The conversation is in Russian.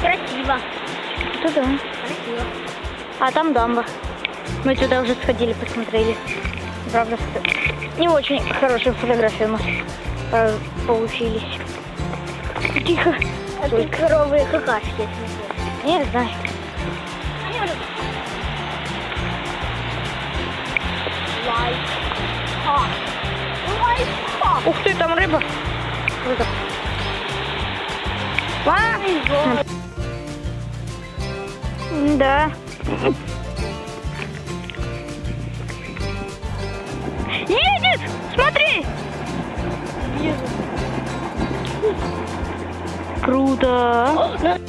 Красиво. Это да. Красиво. А там дамба. Мы туда уже сходили, посмотрели. Правда, не очень хорошие фотографии у нас получились. Тихо. А тут коровы какашки. Я не знаю. Ух ты, там рыба. Круто. Да. Едет! Смотри! Круто.